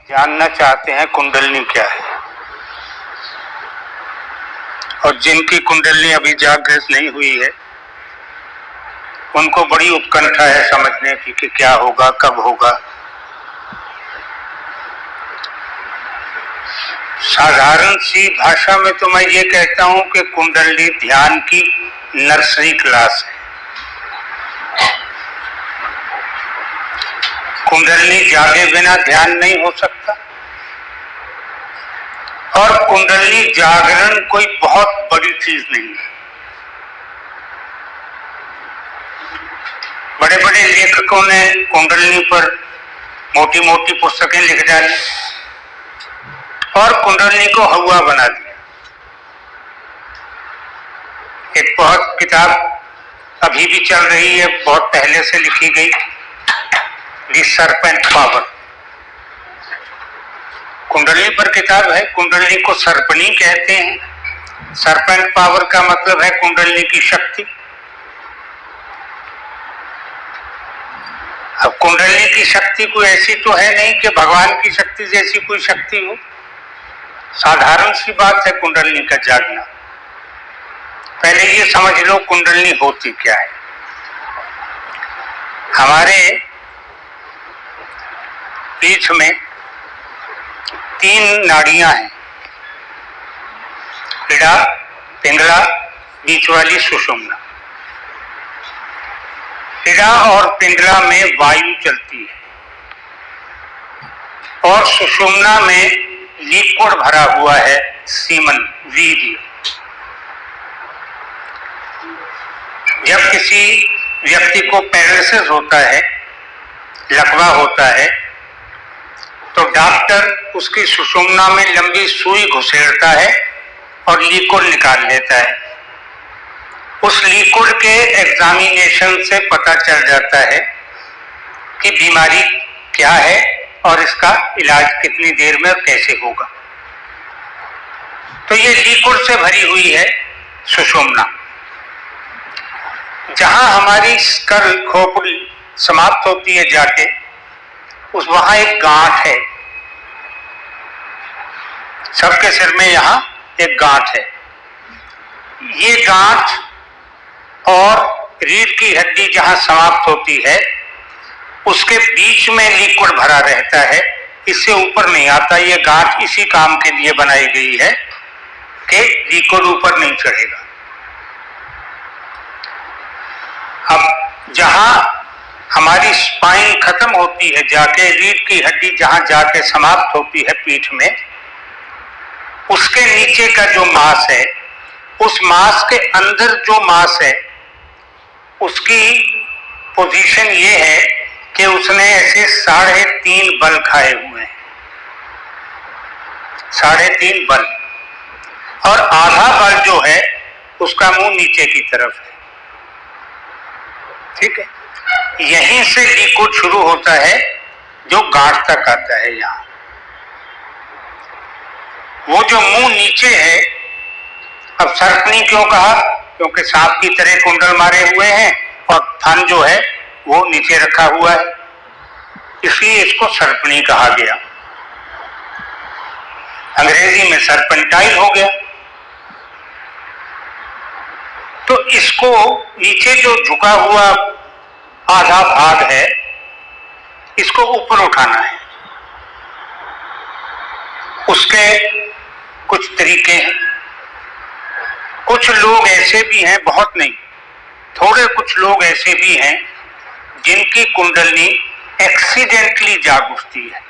जानना चाहते हैं कुंडलिनी क्या है, और जिनकी कुंडलिनी अभी जागृत नहीं हुई है उनको बड़ी उत्कंठा है समझने की कि क्या होगा, कब होगा। साधारण सी भाषा में तो मैं ये कहता हूं कि कुंडलिनी ध्यान की नर्सरी क्लास है। कुंडलिनी जागे बिना ध्यान नहीं हो सकता, और कुंडलिनी जागरण कोई बहुत बड़ी चीज नहीं है। बड़े बड़े लेखकों ने कुंडलिनी पर मोटी मोटी पुस्तकें लिख डाली और कुंडलिनी को हवा बना दिया। एक बहुत किताब अभी भी चल रही है, बहुत पहले से लिखी गई, द सर्पेंट पावर, कुंडलिनी पर किताब है। कुंडलिनी को सर्पणी कहते हैं। सर्पेंट पावर का मतलब है कुंडलिनी की शक्ति। अब कुंडलिनी की शक्ति कोई ऐसी तो है नहीं कि भगवान की शक्ति जैसी कोई शक्ति हो। साधारण सी बात है कुंडलिनी का जागना। पहले ये समझ लो कुंडलिनी होती क्या है। हमारे पीठ में 3 नाड़ियां हैं, इड़ा, पिंगला, बीच वाली सुषुम्ना। इड़ा और पिंगला में वायु चलती है और सुषुम्ना में लिक्विड भरा हुआ है, सीमन, वीर्य। जब किसी व्यक्ति को पैरालिसिस होता है, लकवा होता है, तो डॉक्टर उसकी सुषुम्ना में लंबी सुई घुसेड़ता है और लिक्विड निकाल लेता है। उस लिक्विड के एग्जामिनेशन से पता चल जाता है कि बीमारी क्या है और इसका इलाज कितनी देर में और कैसे होगा। तो ये लिक्विड से भरी हुई है सुषुम्ना। जहां हमारी स्कल, खोपड़ी समाप्त होती है जाके, उस वहां एक गांठ है। सबके सिर में यहां एक गांठ है। ये गांठ और रीढ़ की हड्डी जहां समाप्त होती है, उसके बीच में लिक्विड भरा रहता है, इससे ऊपर नहीं आता। ये गांठ इसी काम के लिए बनाई गई है कि लिक्विड ऊपर नहीं चढ़ेगा। अब जहां हमारी स्पाइन खत्म होती है जाके, रीढ़ की हड्डी जहां जाके समाप्त होती है पीठ में, उसके नीचे का जो मांस है, उस मांस के अंदर जो मांस है, उसकी पोजीशन ये है कि उसने ऐसे 3.5 बल खाए हुए हैं, 3.5 बल, और आधा बल जो है उसका मुंह नीचे की तरफ है। ठीक है, यहीं से लिक्विड शुरू होता है जो गांठ तक आता है। यहां वो जो मुंह नीचे है, अब सर्पणी क्यों कहा? क्योंकि सांप की तरह कुंडल मारे हुए हैं और थन जो है वो नीचे रखा हुआ है, इसलिए इसको सर्पणी कहा गया। अंग्रेजी में सर्पेंटाइल हो गया। तो इसको नीचे जो झुका हुआ आधा भाग है, इसको ऊपर उठाना है। उसके कुछ तरीके हैं। कुछ लोग ऐसे भी हैं, बहुत नहीं, थोड़े कुछ लोग ऐसे भी हैं जिनकी कुंडलिनी एक्सीडेंटली जाग उठती है,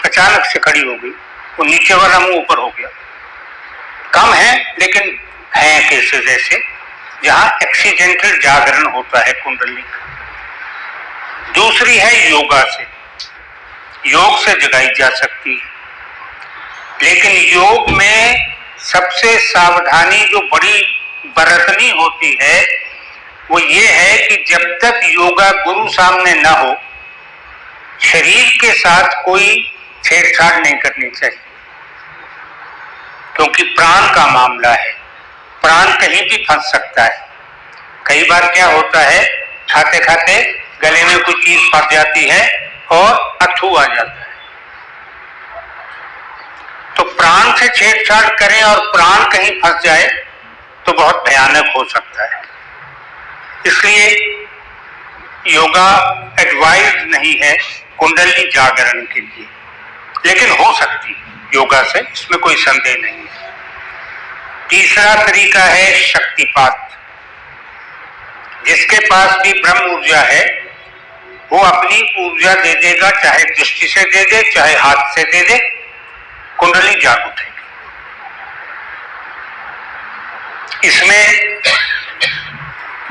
अचानक से खड़ी हो गई, वो नीचे वाला मुंह ऊपर हो गया। कम है लेकिन है केसेस ऐसे जहां एक्सीडेंटल जागरण होता है कुंडलिनी का। दूसरी है योगा से, योग से जगाई जा सकती है, लेकिन योग में सबसे सावधानी जो बड़ी बरतनी होती है वो ये है कि जब तक योगा गुरु सामने ना हो, शरीर के साथ कोई छेड़छाड़ नहीं करनी चाहिए, क्योंकि प्राण का मामला है। प्राण कहीं भी फंस सकता है। कई बार क्या होता है, खाते खाते गले में कोई चीज फंस जाती है और अथू आ जाता है। तो प्राण से छेड़छाड़ करें और प्राण कहीं फंस जाए तो बहुत भयानक हो सकता है। इसलिए योगा एडवाइज नहीं है कुंडली जागरण के लिए, लेकिन हो सकती है योगा से, इसमें कोई संदेह नहीं है। तीसरा तरीका है शक्तिपात। जिसके पास भी ब्रह्म ऊर्जा है वो अपनी ऊर्जा दे देगा, चाहे दृष्टि से दे दे चाहे हाथ से दे दे, कुंडली जाग उठेगी। इसमें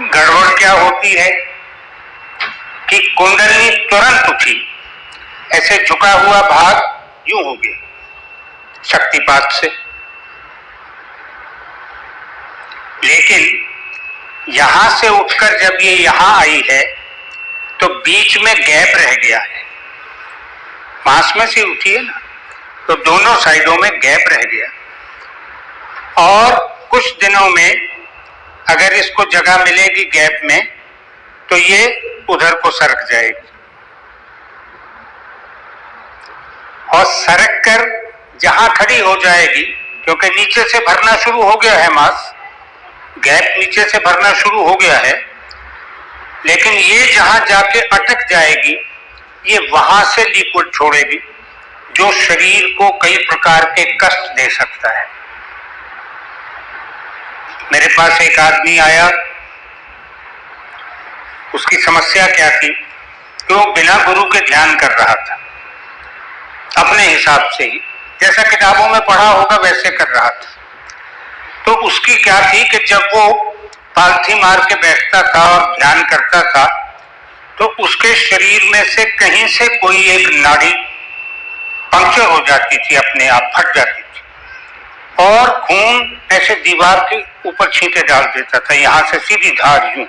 गड़बड़ क्या होती है कि कुंडली तुरंत उठी, ऐसे झुका हुआ भाग यूं हो गया शक्तिपात से। लेकिन यहां से उठकर जब ये यहां आई है तो बीच में गैप रह गया है। मांस में से उठी है ना, तो दोनों साइडों में गैप रह गया, और कुछ दिनों में अगर इसको जगह मिलेगी गैप में तो ये उधर को सरक जाएगी, और सरक कर जहां खड़ी हो जाएगी, क्योंकि नीचे से भरना शुरू हो गया है मांस, गैप नीचे से भरना शुरू हो गया है, लेकिन ये जहां जाके अटक जाएगी ये वहां से लिक्विड छोड़ेगी जो शरीर को कई प्रकार के कष्ट दे सकता है। मेरे पास एक आदमी आया, उसकी समस्या क्या थी कि वो बिना गुरु के ध्यान कर रहा था, अपने हिसाब से ही, जैसा किताबों में पढ़ा होगा वैसे कर रहा था। तो उसकी क्या थी कि जब वो पालथी मार के बैठता था और ध्यान करता था तो उसके शरीर में से कहीं से कोई एक नाड़ी पंक्चर हो जाती थी, अपने आप फट जाती थी, और खून ऐसे दीवार के ऊपर छींटे डाल देता था, यहां से सीधी धार यूं,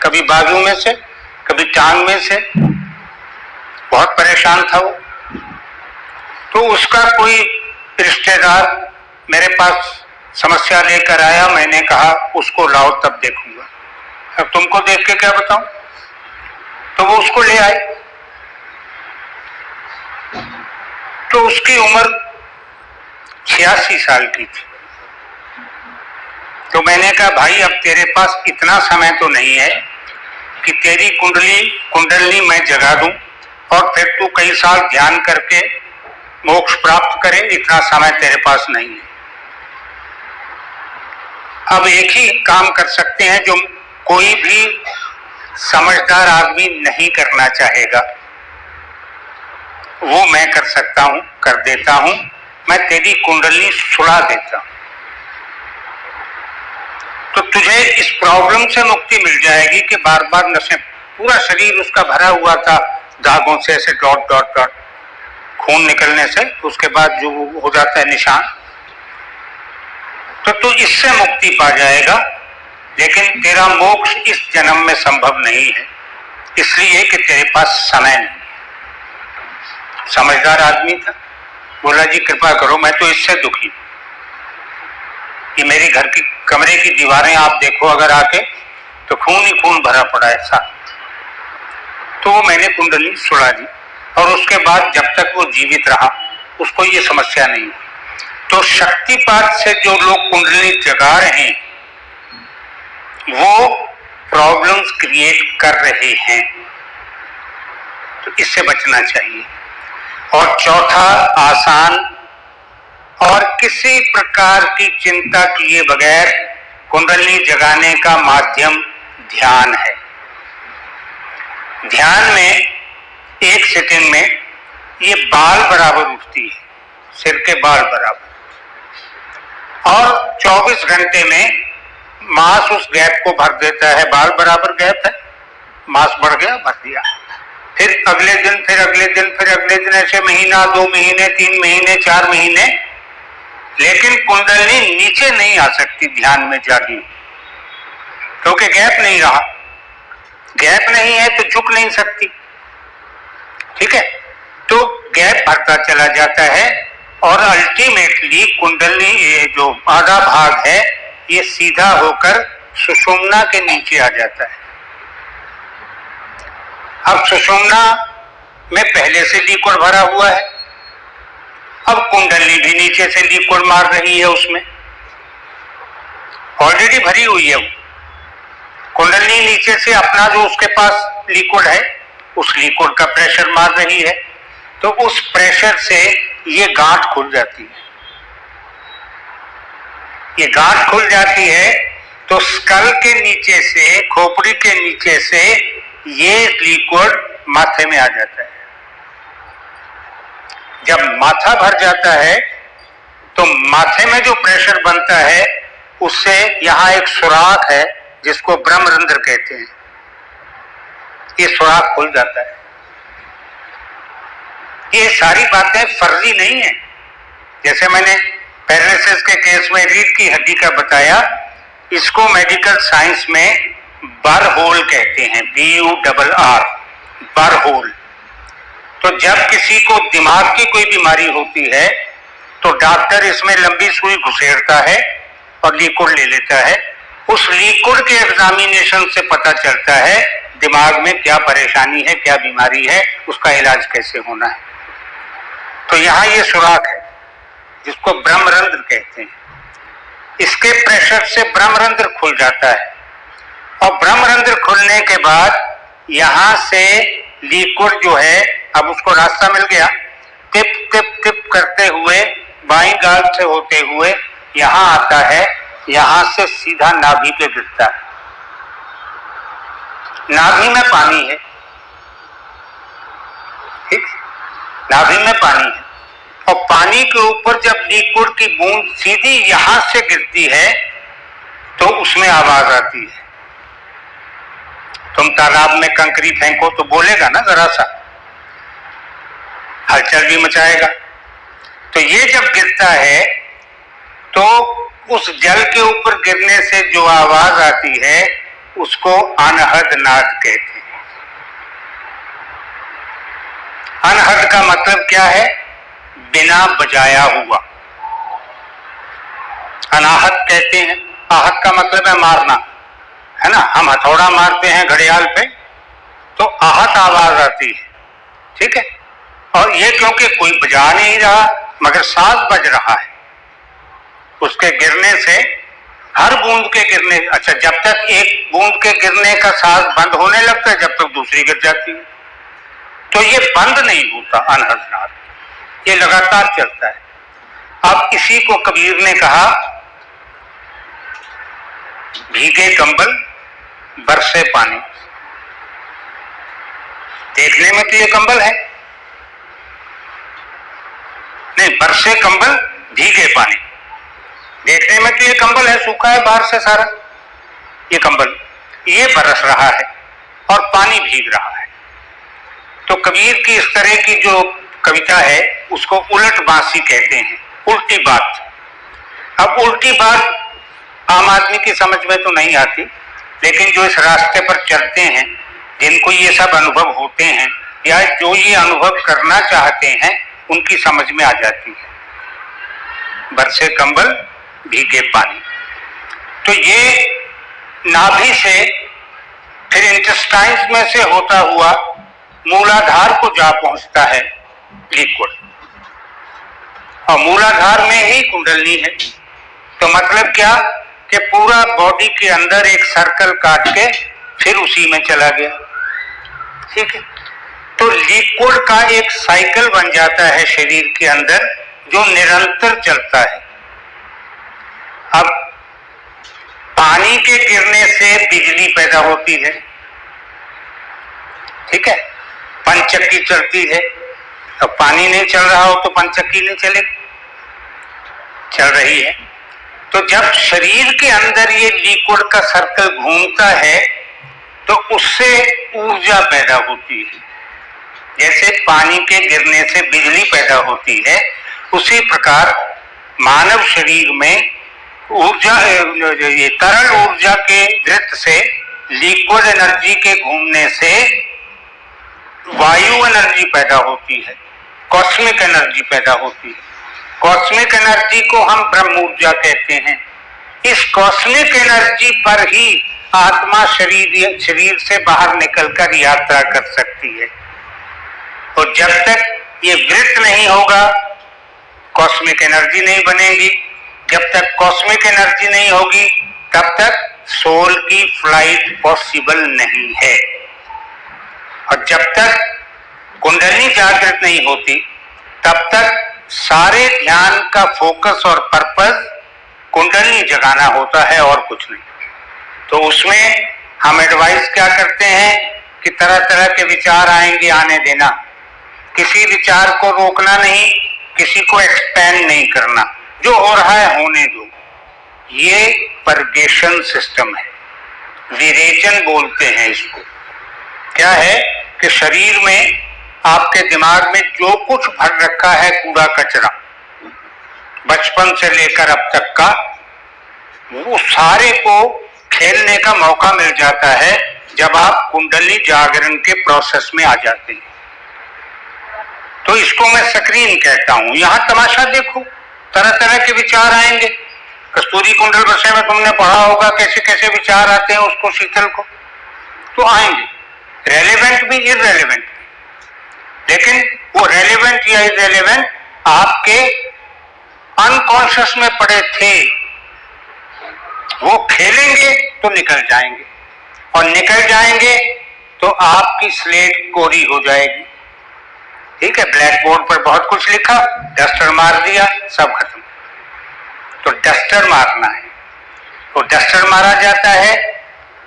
कभी बाजू में से कभी टांग में से। बहुत परेशान था वो। तो उसका कोई रिश्तेदार मेरे पास समस्या लेकर आया, मैंने कहा उसको लाओ तब देखूंगा, अब तुमको देख के क्या बताऊं। तो वो उसको ले आए। तो उसकी उम्र 86 साल की थी। तो मैंने कहा भाई अब तेरे पास इतना समय तो नहीं है कि तेरी कुंडली मैं जगा दूं और फिर तू कई साल ध्यान करके मोक्ष प्राप्त करे, इतना समय तेरे पास नहीं है। अब एक ही काम कर सकते हैं जो कोई भी समझदार आदमी नहीं करना चाहेगा, वो मैं कर सकता हूं, कर देता हूं। मैं तेरी कुंडली सुला देता हूं, तो तुझे इस प्रॉब्लम से मुक्ति मिल जाएगी कि बार बार नसें, पूरा शरीर उसका भरा हुआ था दागों से, ऐसे डॉट डॉट डॉट खून निकलने से, उसके बाद जो हो जाता है निशान, तो तू इससे मुक्ति पा जाएगा। लेकिन तेरा मोक्ष इस जन्म में संभव नहीं है, इसलिए कि तेरे पास समय नहीं। समझदार आदमी था, बोला जी कृपा करो, मैं तो इससे दुखी हूं कि मेरे घर की कमरे की दीवारें आप देखो अगर आके तो खून ही खून भरा पड़ा है साथ। तो मैंने कुंडली सुला दी, और उसके बाद जब तक वो जीवित रहा उसको ये समस्या नहीं। तो शक्तिपात से जो लोग कुंडली जगा रहे हैं वो प्रॉब्लम्स क्रिएट कर रहे हैं, तो इससे बचना चाहिए। और चौथा, आसान और किसी प्रकार की चिंता किए बगैर कुंडली जगाने का माध्यम ध्यान है। ध्यान में एक सेकंड में ये बाल बराबर उठती है, सिर के बाल बराबर, और 24 घंटे में मांस उस गैप को भर देता है। बाल बराबर गैप है, मांस बढ़ गया, भर दिया, फिर अगले दिन, फिर अगले दिन, फिर अगले दिन, ऐसे महीना, 2 महीने, 3 महीने, 4 महीने। लेकिन कुंडली नीचे नहीं आ सकती ध्यान में जागी, क्योंकि गैप नहीं रहा। गैप नहीं है तो झुक नहीं सकती, ठीक है। तो गैप भरता चला जाता है और अल्टीमेटली कुंडली, ये जो आधा भाग है, ये सीधा होकर सुषुम्ना के नीचे आ जाता है। अब सुषुम्ना में पहले से लिक्विड भरा हुआ है। अब कुंडली भी नीचे से लिक्विड मार रही है, उसमें ऑलरेडी भरी हुई है। कुंडली नीचे से अपना जो उसके पास लिक्विड है उस लिक्विड का प्रेशर मार रही है, तो उस प्रेशर से ये गांठ खुल जाती है। ये गांठ खुल जाती है तो स्कल के नीचे से, खोपड़ी के नीचे से ये लिक्विड माथे में आ जाता है। जब माथा भर जाता है तो माथे में जो प्रेशर बनता है उससे यहां एक सुराख है जिसको ब्रह्मरंध्र कहते हैं, ये सुराख खुल जाता है। ये सारी बातें फर्जी नहीं है। जैसे मैंने पैरालिसिस के केस में रीढ़ की हड्डी का बताया, इसको मेडिकल साइंस में बर होल कहते हैं, BURR, बर होल। तो जब किसी को दिमाग की कोई बीमारी होती है तो डॉक्टर इसमें लंबी सुई घुसेड़ता है और लिक्विड ले लेता है। उस लिक्विड के एग्जामिनेशन से पता चलता है दिमाग में क्या परेशानी है, क्या बीमारी है, उसका इलाज कैसे होना है। तो यहां ये सुराख है जिसको ब्रह्मरंध्र कहते हैं। इसके प्रेशर से ब्रह्मरंध्र खुल जाता है और ब्रह्मरंध्र खुलने के बाद यहां से लिक्विड जो है, अब उसको रास्ता मिल गया, टिप टिप टिप करते हुए बाईं गाल से होते हुए यहां आता है, यहां से सीधा नाभि पे गिरता है। नाभि में पानी है, ठीक, नाभि में पानी है और पानी के ऊपर जब लिक्विड की बूंद सीधी यहां से गिरती है तो उसमें आवाज आती है। तुम तालाब में कंकरी फेंको तो बोलेगा ना, जरा सा हलचल भी मचाएगा। तो ये जब गिरता है तो उस जल के ऊपर गिरने से जो आवाज आती है उसको अनहद नाद कहते हैं। अनहद का मतलब क्या है? बिना बजाया हुआ। अनाहत कहते हैं, आहत का मतलब है मारना, है ना। हम हथौड़ा मारते हैं घड़ियाल पे तो आहत आवाज आती है, ठीक है। और ये क्योंकि कोई बजा नहीं रहा मगर साज बज रहा है, उसके गिरने से, हर बूंद के गिरने, अच्छा जब तक एक बूंद के गिरने का साज बंद होने लगता है जब तक दूसरी गिर जाती है, तो ये बंद नहीं होता अनहद नाद, ये लगातार चलता है। अब इसी को कबीर ने कहा भीगे कंबल बरसे पानी। देखने में तो ये कंबल है, नहीं, बरसे कंबल भीगे पानी। देखने में तो ये कंबल है, सूखा है बाहर से सारा, ये कंबल ये बरस रहा है और पानी भीग रहा है। तो कबीर की इस तरह की जो कविता है उसको उलट बांसी कहते हैं, उल्टी बात। अब उल्टी बात आम आदमी की समझ में तो नहीं आती, लेकिन जो इस रास्ते पर चलते हैं, जिनको ये सब अनुभव होते हैं या जो ये अनुभव करना चाहते हैं, उनकी समझ में आ जाती है। बरसे कंबल भीगे पानी, तो ये नाभि से फिर इंटेस्टाइन्स में से होता हुआ मूलाधार को जा पहुंचता है लिक्विड, और मूलाधार में ही कुंडलनी है। तो मतलब क्या कि पूरा बॉडी के अंदर एक सर्कल काट के फिर उसी में चला गया, ठीक है। तो लिक्विड का एक साइकिल बन जाता है शरीर के अंदर जो निरंतर चलता है। अब पानी के गिरने से बिजली पैदा होती है, ठीक है, पंचक्की चलती है। अब पानी नहीं चल रहा हो तो पंचक्की नहीं चलेगी, चल रही है। तो जब शरीर के अंदर ये लिक्विड का सर्कल घूमता है तो उससे ऊर्जा पैदा होती है। जैसे पानी के गिरने से बिजली पैदा होती है, उसी प्रकार मानव शरीर में ऊर्जा, ये तरल ऊर्जा के वृत्त से लिक्विड एनर्जी के घूमने से वायु एनर्जी पैदा होती है, कॉस्मिक एनर्जी पैदा होती है। कॉस्मिक एनर्जी को हम ब्रह्म ऊर्जा कहते हैं। इस कॉस्मिक एनर्जी पर ही आत्मा शरीर से बाहर निकलकर यात्रा कर सकती है। और जब तक ये वृत्त नहीं होगा कॉस्मिक एनर्जी नहीं बनेगी। जब तक कॉस्मिक एनर्जी नहीं होगी तब तक सोल की फ्लाइट पॉसिबल नहीं है। और जब तक कुंडली जागृत नहीं होती तब तक सारे ध्यान का फोकस और पर्पस कुंडली जगाना होता है और कुछ नहीं। तो उसमें हम एडवाइस क्या करते हैं कि तरह तरह के विचार आएंगे, आने देना, किसी विचार को रोकना नहीं, किसी को एक्सपेंड नहीं करना, जो हो रहा है होने दो। ये परगेशन सिस्टम है, विरेचन बोलते हैं इसको। क्या है कि शरीर में आपके दिमाग में जो कुछ भर रखा है कूड़ा कचरा बचपन से लेकर अब तक का, वो सारे को खेलने का मौका मिल जाता है जब आप कुंडली जागरण के प्रोसेस में आ जाते हैं। तो इसको मैं स्क्रीन कहता हूं। यहां तमाशा देखो, तरह तरह के विचार आएंगे। कस्तूरी कुंडल विषय में तुमने पढ़ा होगा कैसे कैसे विचार आते हैं उसको शीतल को, तो आएंगे, रेलेवेंट भी इररेलेवेंट भी। लेकिन वो रेलेवेंट या इररेलेवेंट आपके अनकॉन्शियस में पड़े थे, वो खेलेंगे तो निकल जाएंगे, और निकल जाएंगे तो आपकी स्लेट कोरी हो जाएगी। ठीक है, ब्लैक बोर्ड पर बहुत कुछ लिखा, डस्टर मार दिया, सब खत्म। तो डस्टर मारना है, तो डस्टर मारा जाता है,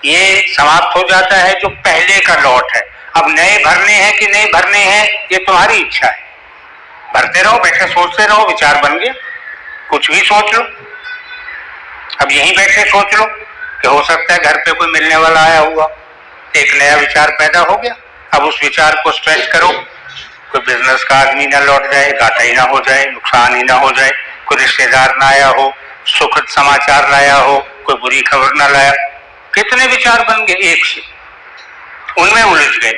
ये समाप्त हो जाता है जो पहले का लॉट है। अब नए भरने हैं कि नहीं भरने हैं ये तुम्हारी इच्छा है, भरते रहो, बैठे सोचते रहो, विचार बन गया, कुछ भी सोच लो। अब यहीं बैठे सोच लो कि हो सकता है घर पे कोई मिलने वाला आया हुआ, एक नया विचार पैदा हो गया। अब उस विचार को स्ट्रेच करो, कोई बिजनेस का आदमी ना लौट जाए, घाटा ही ना हो जाए, नुकसान ही ना हो जाए, कोई रिश्तेदार ना आया हो, सुखद समाचार लाया हो, कोई बुरी खबर ना लाया। कितने विचार बन गए एक से, उनमें उलझ गए।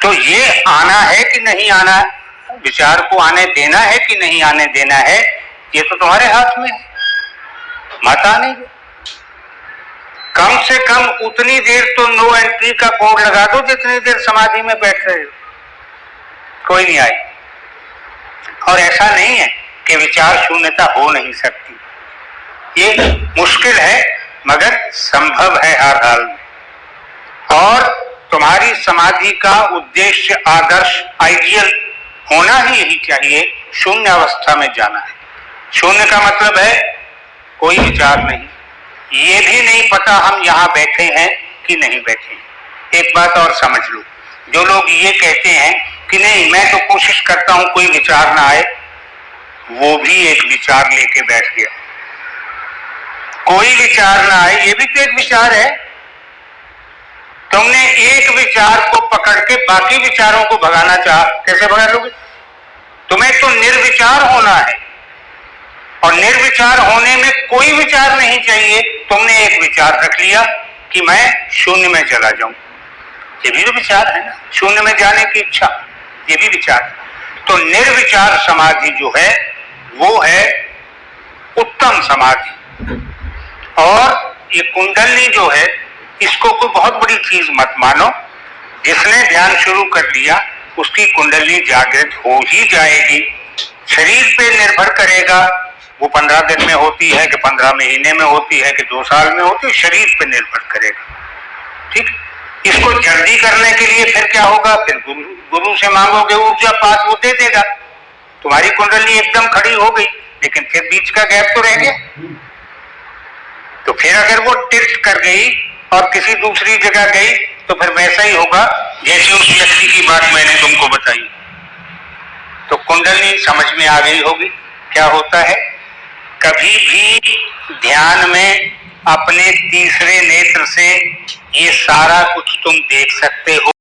तो ये आना है कि नहीं आना, विचार को आने देना है कि नहीं आने देना है, ये तो तुम्हारे हाथ में है, मत आने दो। कम से कम उतनी देर तो नो एंट्री का बोर्ड लगा दो जितनी देर समाधि में बैठ रहे हो, कोई नहीं आए। और ऐसा नहीं है कि विचार शून्यता हो नहीं सकती, ये मुश्किल है मगर संभव है हर हाल में। और तुम्हारी समाधि का उद्देश्य, आदर्श, आइडियल होना ही यही चाहिए, शून्य अवस्था में जाना है। शून्य का मतलब है कोई विचार नहीं, ये भी नहीं पता हम यहां बैठे हैं कि नहीं बैठे हैं। एक बात और समझ लो, जो लोग ये कहते हैं कि नहीं मैं तो कोशिश करता हूं कोई विचार ना आए, वो भी एक विचार लेके बैठ गया। कोई विचार ना आए ये भी तो एक विचार है। तुमने एक विचार को पकड़ के बाकी विचारों को भगाना चाहा, कैसे भगा लोगे? तुम्हें तो निर्विचार होना है, और निर्विचार होने में कोई विचार नहीं चाहिए। तुमने एक विचार रख लिया कि मैं शून्य में चला जाऊं, ये भी तो विचार है ना, शून्य में जाने की इच्छा, ये भी विचार। तो निर्विचार समाधि जो है वो है उत्तम समाधि। और ये कुंडली जो है इसको कोई बहुत बड़ी चीज मत मानो, जिसने ध्यान शुरू कर लिया उसकी कुंडली जागृत हो ही जाएगी। शरीर पे निर्भर करेगा, वो 15 दिन में होती है कि 15 महीने में होती है कि 2 साल में होती है, शरीर पे निर्भर करेगा। ठीक, इसको जल्दी करने के लिए फिर क्या होगा, फिर गुरु से मांगोगे ऊर्जा पास, वो दे देगा, तुम्हारी कुंडली एकदम खड़ी हो गई। लेकिन फिर बीच का गैप तो रह गया, तो फिर अगर वो टिल्ट कर गई और किसी दूसरी जगह गई तो फिर वैसा ही होगा जैसे उस व्यक्ति की बात मैंने तुमको बताई। तो कुंडली समझ में आ गई होगी क्या होता है। कभी भी ध्यान में अपने तीसरे नेत्र से ये सारा कुछ तुम देख सकते हो।